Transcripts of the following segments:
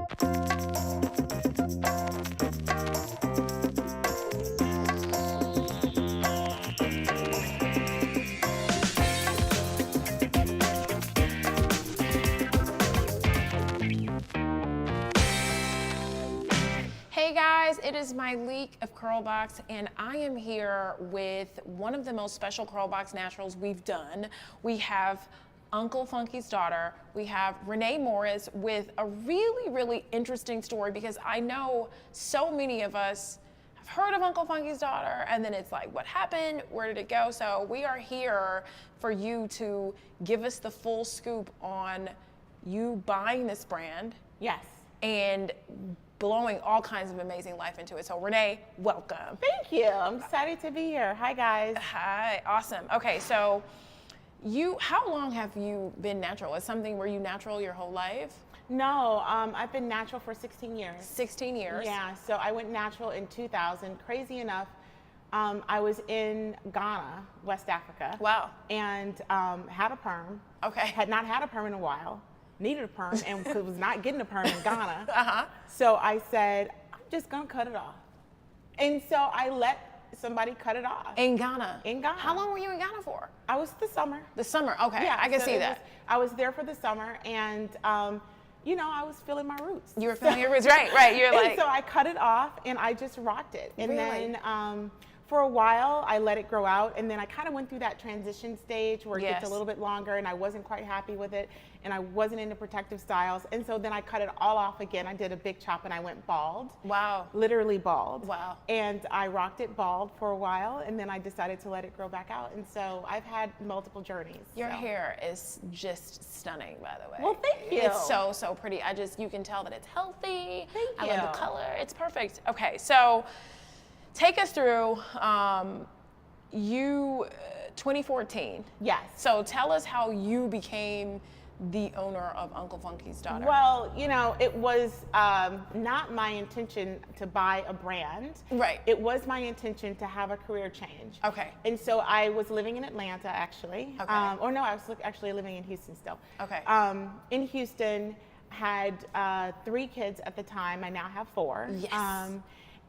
Hey guys, it is Myleik of curlBOX, and I am here with one of the most special curlBOX naturals we've done. We have Uncle Funky's daughter. We have Renee Morris with a really, really interesting story, because I know so many of us have heard of Uncle Funky's daughter, and then it's like, what happened? Where did it go? So we are here for you to give us the full scoop on you buying this brand. Yes. And blowing all kinds of amazing life into it. So Renee, welcome. Thank you. I'm excited to be here. Hi, guys. Hi, awesome. Okay, so how long have you been natural? Is something, were you natural your whole life? No, I've been natural for 16 years. 16 years? Yeah, so I went natural in 2000. Crazy enough, I was in Ghana, West Africa. Wow. And had a perm. Okay. Had not had a perm in a while. Needed a perm and was not getting a perm in Ghana. Uh-huh. So I said, I'm just gonna cut it off. And so I let somebody cut it off. In Ghana? In Ghana. How long were you in Ghana for? I was the summer. The summer, okay, yeah, I can see that. I was there for the summer, and you know, I was feeling my roots. You were feeling your roots, right, you're like. And so I cut it off and I just rocked it. And really? Then for a while, I let it grow out, and then I kind of went through that transition stage where it gets a little bit longer, and I wasn't quite happy with it, and I wasn't into protective styles, and so then I cut it all off again. I did a big chop, and I went bald. Wow. Literally bald. Wow. And I rocked it bald for a while, and then I decided to let it grow back out, and so I've had multiple journeys. Your hair is just stunning, by the way. Well, thank you. It's so, so pretty. You can tell that it's healthy. Thank you. I love the color. It's perfect. Okay, so take us through 2014. Yes. So tell us how you became the owner of Uncle Funky's daughter. Well, you know, it was not my intention to buy a brand. Right. It was my intention to have a career change. Okay. And so I was living in Atlanta, actually. Okay. Or no, I was actually living in Houston still. Okay. In Houston, had 3 kids at the time. I now have 4. Yes.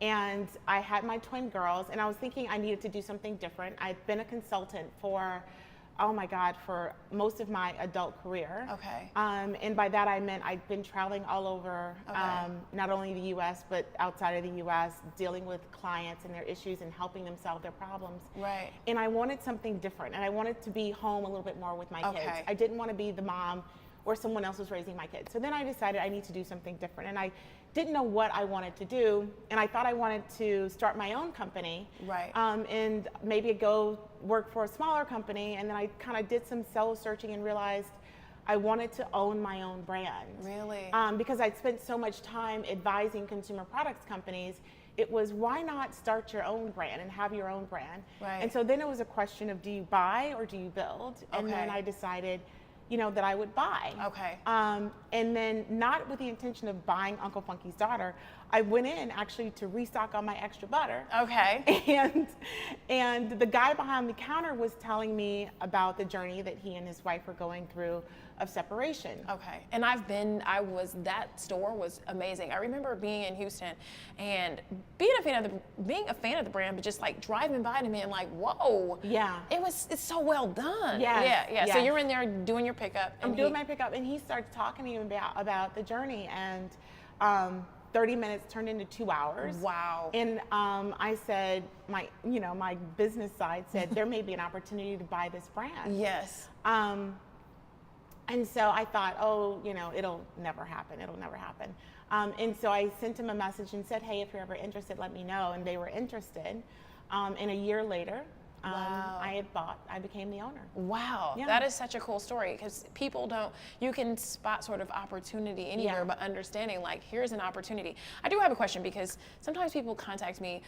And I had my twin girls, and I was thinking I needed to do something different. I'd been a consultant for, oh my God, for most of my adult career. Okay. And by that I meant I'd been traveling all over, not only the US, but outside of the US, dealing with clients and their issues and helping them solve their problems. Right. And I wanted something different, and I wanted to be home a little bit more with my kids. I didn't want to be the mom where someone else was raising my kids. So then I decided I need to do something different, and I didn't know what I wanted to do, and I thought I wanted to start my own company. Right. And maybe go work for a smaller company, and then I kind of did some soul searching and realized I wanted to own my own brand. Really? Because I'd spent so much time advising consumer products companies, it was, why not start your own brand and have your own brand? Right. And so then it was a question of, do you buy or do you build? And then I decided, you know, that I would buy. Okay. And then, not with the intention of buying Uncle Funky's daughter, I went in actually to restock on my extra butter. Okay. And the guy behind the counter was telling me about the journey that he and his wife were going through of separation. Okay. And that store was amazing. I remember being in Houston and being a fan of the brand, but just like driving by and being like, whoa. Yeah. It's so well done. Yes. Yeah. So you're in there doing your pickup. I'm doing my pickup, and he starts talking to me about the journey, and 30 minutes turned into 2 hours. Wow. And I said, my business side said, there may be an opportunity to buy this brand. Yes. And so I thought, it'll never happen. And so I sent him a message and said, hey, if you're ever interested, let me know. And they were interested. And a year later, Wow. I became the owner. Wow, Yeah. that is such a cool story, because you can spot sort of opportunity anywhere, but understanding like, here's an opportunity. I do have a question, because sometimes people contact me.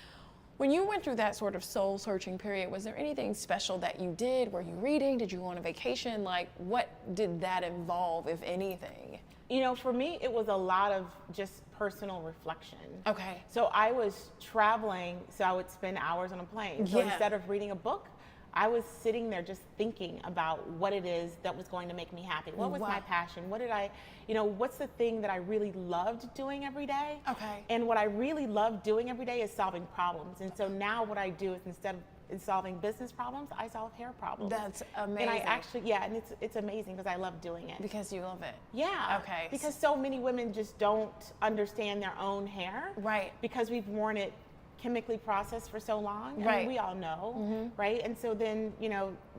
When you went through that sort of soul searching period, was there anything special that you did? Were you reading? Did you go on a vacation? Like, what did that involve, if anything? You know, for me, it was a lot of just personal reflection. Okay. So I was traveling, so I would spend hours on a plane. So instead of reading a book, I was sitting there just thinking about what it is that was going to make me happy. What was my passion? What did I, what's the thing that I really loved doing every day? Okay. And what I really love doing every day is solving problems. And so now what I do is instead of solving business problems, I solve hair problems. That's amazing. And I actually, and it's amazing because I love doing it. Because you love it. Yeah. Okay. Because so many women just don't understand their own hair. Right. Because we've worn it chemically processed for so long. I Right. mean, we all know, right? And so then,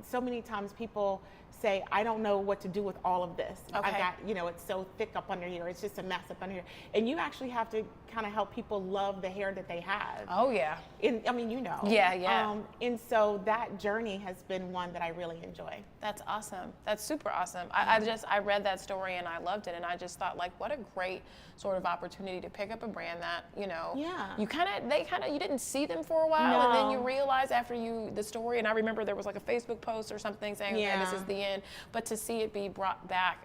so many times people say, I don't know what to do with all of this. Okay. I got, it's so thick up under here. It's just a mess up under here. And you actually have to kind of help people love the hair that they have. Oh, yeah. I mean, Yeah. And so that journey has been one that I really enjoy. That's awesome. That's super awesome. I read that story and I loved it, and I just thought, like, what a great sort of opportunity to pick up a brand that, you didn't see them for a while, and then you realize after the story, and I remember there was like a Facebook post or something saying, okay, this is the end, but to see it be brought back,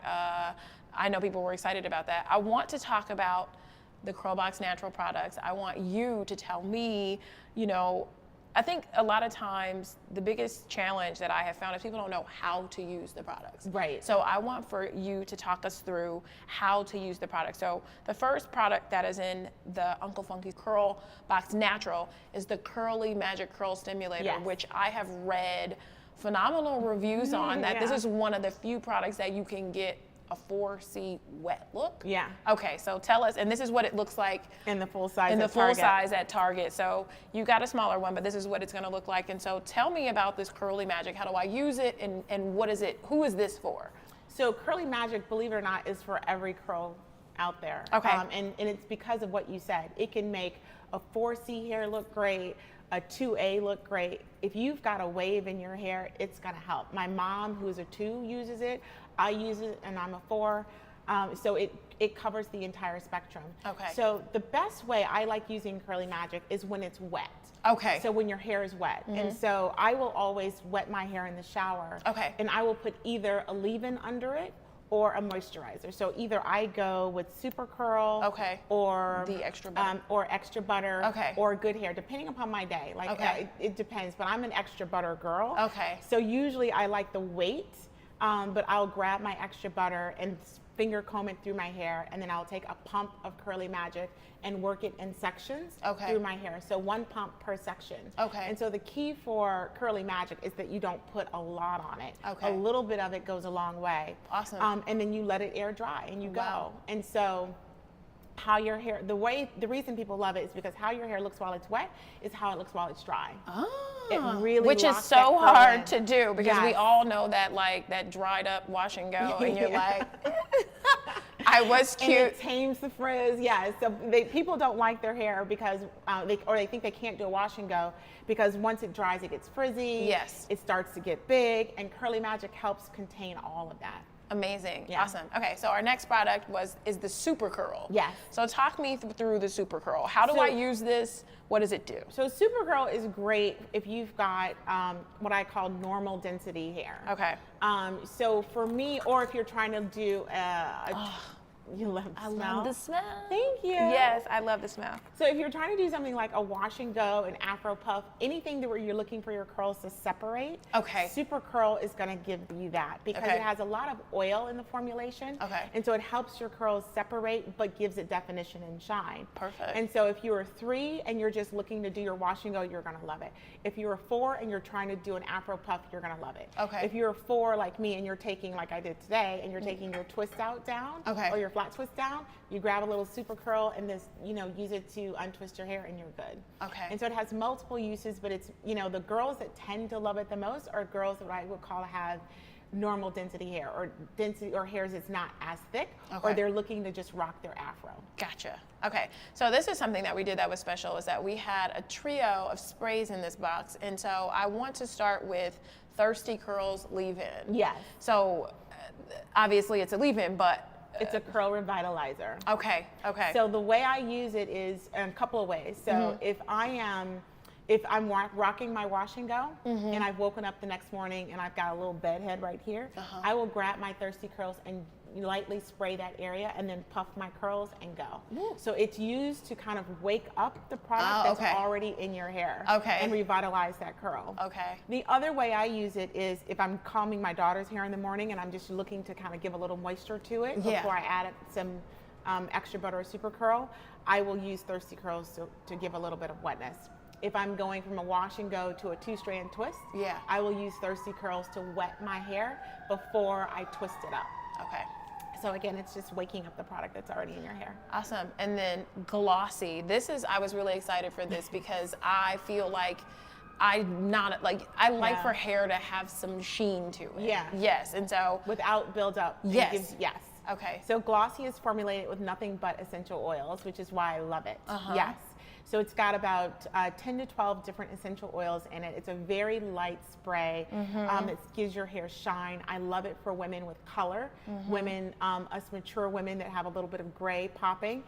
I know people were excited about that. I want to talk about the curlBOX natural products. I want you to tell me, I think a lot of times the biggest challenge that I have found is people don't know how to use the products. Right. So I want for you to talk us through how to use the product. So the first product that is in the Uncle Funky's curlBOX Natural is the Curly Magic Curl Stimulator, which I have read phenomenal reviews on. That this is one of the few products that you can get a 4C wet look. Yeah. Okay, so tell us, and this is what it looks like in the full size. Size at Target. So you got a smaller one, but this is what it's going to look like. And so tell me about this Curly Magic. How do I use it, and what is it? Who is this for? So Curly Magic, believe it or not, is for every curl out there. Okay. And it's because of what you said. It can make a 4C hair look great, a 2A look great. If you've got a wave in your hair, it's going to help. My mom, who's a 2, uses it. I use it, and I'm a 4. So it covers the entire spectrum. Okay. So the best way I like using Curly Magic is when it's wet. Okay. So when your hair is wet. And so I will always wet my hair in the shower. Okay. And I will put either a leave-in under it or a moisturizer. So either I go with Super Curl, or the extra butter, extra butter, or good hair, depending upon my day. Like it depends, but I'm an extra butter girl. Okay. So usually I like the weight, but I'll grab my extra butter and finger comb it through my hair, and then I'll take a pump of Curly Magic and work it in sections through my hair. So 1 pump per section. Okay. And so the key for Curly Magic is that you don't put a lot on it. Okay. A little bit of it goes a long way. Awesome. And then you let it air dry and you go. And so how your hair, the reason people love it is because how your hair looks while it's wet is how it looks while it's dry. It really which is so hard to do, because we all know that, like, that dried up wash and go, and you're like, I was cute. And it tames the frizz. Yeah. So people don't like their hair because they think they can't do a wash and go because once it dries, it gets frizzy. Yes. It starts to get big, and Curly Magic helps contain all of that. Amazing. Yeah. Awesome. Okay, so our next product is the Super Curl. Yes. So talk me through the Super Curl. How do I use this? What does it do? So Super Curl is great if you've got what I call normal density hair. Okay. So for me, or if you're trying to do you love the smell? I love the smell. Thank you. Yes, I love the smell. So if you're trying to do something like a wash and go, an afro puff, anything where you're looking for your curls to separate, Super Curl is going to give you that because it has a lot of oil in the formulation. And so it helps your curls separate but gives it definition and shine. Perfect. And so if you're a 3 and you're just looking to do your wash and go, you're going to love it. If you're a 4 and you're trying to do an afro puff, you're going to love it. If you're a 4 like me and you're taking, like I did today, and you're taking your twist out down or your flat twist down, you grab a little Super Curl and this, use it to untwist your hair and you're good. And so it has multiple uses, but it's, the girls that tend to love it the most are girls that I would call have normal density hair, or hairs that's not as thick, or they're looking to just rock their afro. Gotcha. Okay, so this is something that we did that was special, is that we had a trio of sprays in this box, and so I want to start with Thirsty Curls Leave-In. Yes. So obviously it's a leave-in, but it's a curl revitalizer. Okay. So the way I use it is in a couple of ways. So if I'm rocking my wash and go, and I've woken up the next morning and I've got a little bed head right here, I will grab my Thirsty Curls and lightly spray that area and then puff my curls and go. Ooh. So it's used to kind of wake up the product that's already in your hair and revitalize that curl. Okay. The other way I use it is if I'm combing my daughter's hair in the morning and I'm just looking to kind of give a little moisture to it before I add some extra butter or super curl, I will use Thirsty Curls to give a little bit of wetness. If I'm going from a wash and go to a 2-strand twist, I will use Thirsty Curls to wet my hair before I twist it up. Okay. So again, it's just waking up the product that's already in your hair. Awesome. And then glossy. I was really excited for this because I feel like I like for hair to have some sheen to it. Yeah. Yes. And so without buildup. Yes. Yes. Okay. So glossy is formulated with nothing but essential oils, which is why I love it. Yes. So it's got about 10 to 12 different essential oils in it. It's a very light spray. It gives your hair shine. I love it for women with color, women, us mature women that have a little bit of gray popping,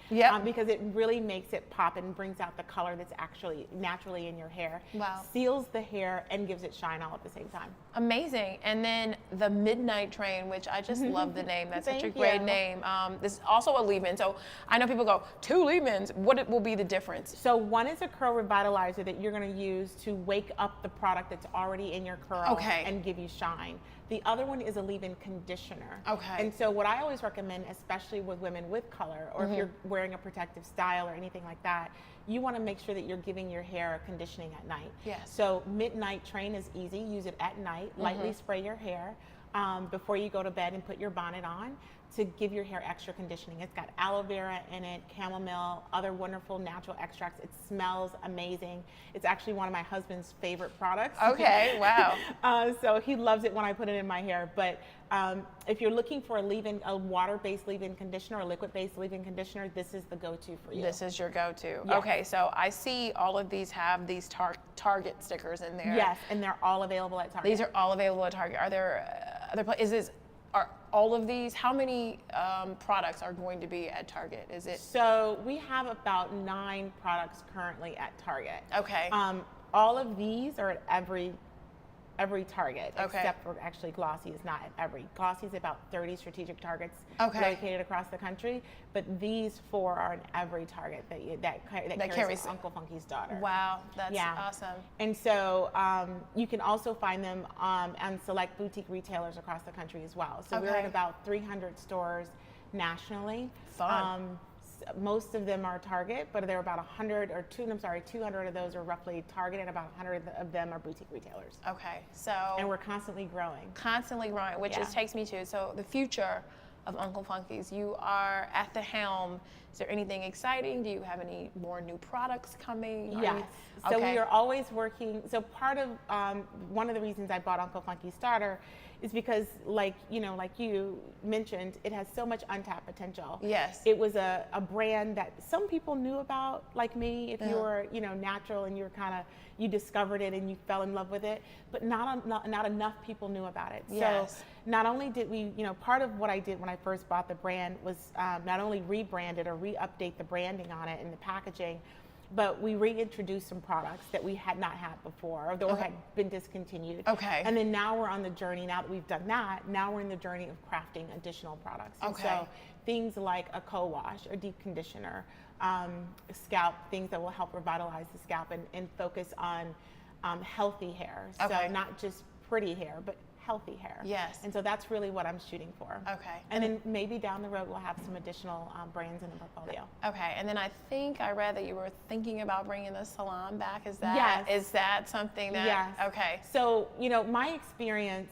because it really makes it pop and brings out the color that's actually naturally in your hair. Wow. Seals the hair and gives it shine all at the same time. Amazing. And then the Midnight Train, which I just love the name. That's such a great name. This is also a leave-in. So I know people go, 2 leave-ins. What will be the difference? So one is a curl revitalizer that you're going to use to wake up the product that's already in your curl and give you shine. The other one is a leave-in conditioner. Okay. And so what I always recommend, especially with women with color, or if you're wearing a protective style or anything like that, you want to make sure that you're giving your hair conditioning at night. Yes. So Midnight Train is easy. Use it at night. Lightly spray your hair before you go to bed and put your bonnet on to give your hair extra conditioning. It's got aloe vera in it, chamomile, other wonderful natural extracts. It smells amazing. It's actually one of my husband's favorite products. Okay, wow. So he loves it when I put it in my hair. But if you're looking for a water-based leave-in conditioner or liquid-based leave-in conditioner, this is the go-to for you. This is your go-to. Yes. Okay, so I see all of these have these Target stickers in there. Yes, and they're all available at Target. These are all available at Target. Are there other places? Are all of these, how many products are going to be at Target? Is it? So we have about 9 products currently at Target. Okay. All of these are at every Target, except for actually Glossy is not at every. Glossy is about 30 strategic Targets located across the country, but these 4 are in every Target that carries Uncle Funky's daughter. Wow, that's awesome. And so you can also find them on select boutique retailers across the country as well. So we're in about 300 stores nationally. Fun. Most of them are Target, but there are about 200 of those are roughly Target, and about 100 of them are boutique retailers. Okay, so. And we're constantly growing. Constantly growing, which just takes me to, so the future of Uncle Funky's. You are at the helm. Is there anything exciting? Do you have any more new products coming? Yes. So we are always working. So part of one of the reasons I bought Uncle Funky's daughter is because, like you mentioned, it has so much untapped potential. Yes. It was a brand that some people knew about, like me, if you were, natural and you discovered it and you fell in love with it, but not enough people knew about it. Yes. So not only did we, part of what I did when I first bought the brand was not only rebrand it or re-update the branding on it and the packaging, but we reintroduced some products that we had not had before or had been discontinued. Okay. And then now we're on the journey, now that we've done that, now we're in the journey of crafting additional products. And so things like a co-wash, a deep conditioner, scalp, things that will help revitalize the scalp and focus on healthy hair. So not just pretty hair, but healthy hair. Yes. And so that's really what I'm shooting for. Okay. And then maybe down the road we'll have some additional brands in the portfolio. Okay. And then I think I read that you were thinking about bringing the salon back. Is that something that? Yes. Okay. So my experience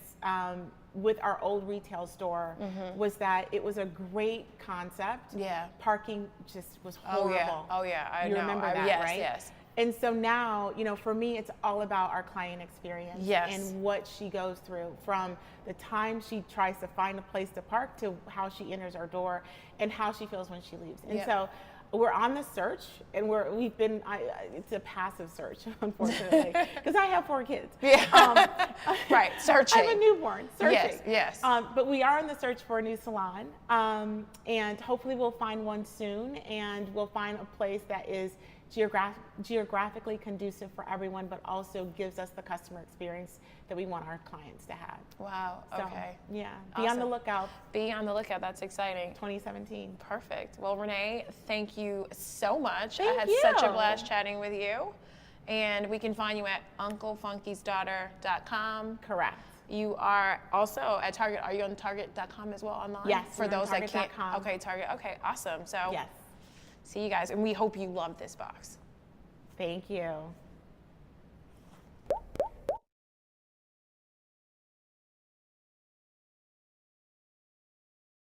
with our old retail store was that it was a great concept. Yeah. Parking just was horrible. Oh yeah. You remember that, right? Yes. And so now, for me, it's all about our client experience and what she goes through, from the time she tries to find a place to park to how she enters our door and how she feels when she leaves. And so we're on the search, and it's a passive search, unfortunately, because I have 4 kids. Yeah. Right, searching. I have a newborn, searching. Yes. But we are in the search for a new salon, and hopefully we'll find one soon, and we'll find a place that is geographically conducive for everyone, but also gives us the customer experience that we want our clients to have. Wow, So, okay. yeah, be on the lookout. Be on the lookout, that's exciting. 2017. Perfect. Well, Renee, thank you so much. Thank I had you. such a blast chatting with you. And we can find you at unclefunkysdaughter.com. Correct. You are also at Target. Are you on Target.com as well online? Yes. For those that can't. Target.com. Okay, Target. Okay, awesome. So yes. see you guys, and we hope you love this box. Thank you.